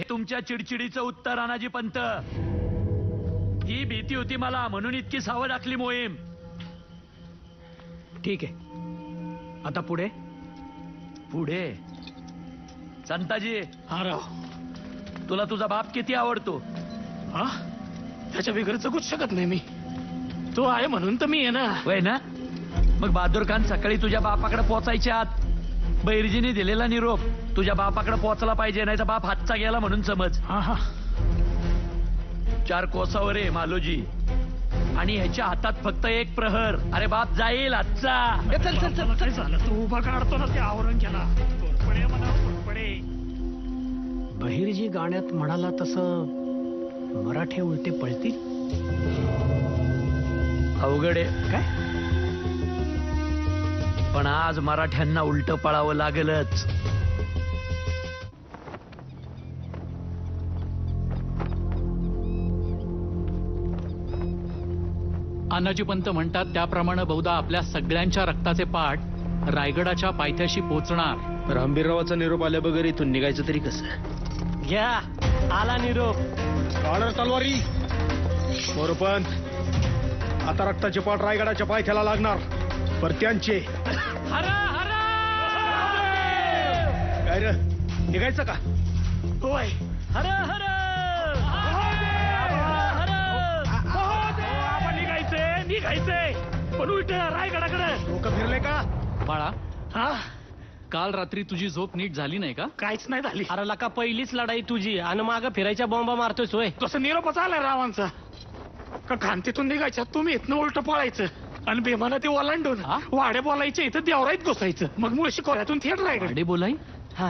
तुमच्या चिडचिडीचं उत्तर अनाजी पंत. ही भीती होती मला म्हणून इतकी सावध आखली मोहीम. ठीक आहे, आता पुढे. पुढे संताजी, हा राव. तुला तुझा बाप किती आवडतो? हा, त्याच्या बिगर जगूच शकत नाही मी. तो आहे म्हणून तर मी आहे ना. वय ना. मग बहादूर खान सकाळी तुझ्या बापाकडे पोचायच्या आत बैरजीने दिलेला निरोप तुझ्या बापाकडे पोहोचला पाहिजे, नाही तर बाप हातचा गेला म्हणून समज. हा हा. 4 कोसावर आहे मालोजी आणि ह्याच्या हातात फक्त 1 प्रहर. अरे बाप जाईल आजचा. चल चल चल. काय झालं? तू उभा काढतो ना ते आवरण केला. घोरपडे म्हणा, घोरपडे. बहिर्जी गाण्यात म्हणाला तसं मराठे उलटे पळतील. अवघड आहे काय? पण आज मराठ्यांना उलट पळावं लागलच. अनाजी पंत म्हणतात त्याप्रमाणे बहुधा आपल्या सगळ्यांच्या रक्ताचे पाठ रायगडाच्या पायथ्याशी पोचणार. रामबीररावाचा निरोप आल्या बगर इथून निघायचं तरी कसं? घ्या, आला निरोप. ऑर्डर तलवारी. मोरपंत, आता रक्ताचे पाठ रायगडाच्या पायथ्याला लागणार. परत्यांचे. काय रे, निघायचं का? होय. हर हर आपण निघायचंय पण उलट रायगडाकडे. डोकं फिरले का? बाळा, हा, काल रात्री तुझी झोप नीट झाली नाही का? काहीच नाही झाली. अरे लका पहिलीच लढाई तुझी आणि माग फिरायच्या बॉम्बा मारतोय सोय. तसं निरोपच आलाय रावांचा का खांतीतून निघायच्या तुम्ही इथनं उलट पळायचं आणि बेमानं ते ओलांडून हा? वाडे बोलायचे इथं देवराईत घुसायचं. मग मुळशी कोऱ्यातून थेट रायगड. वाडे बोलाई? हा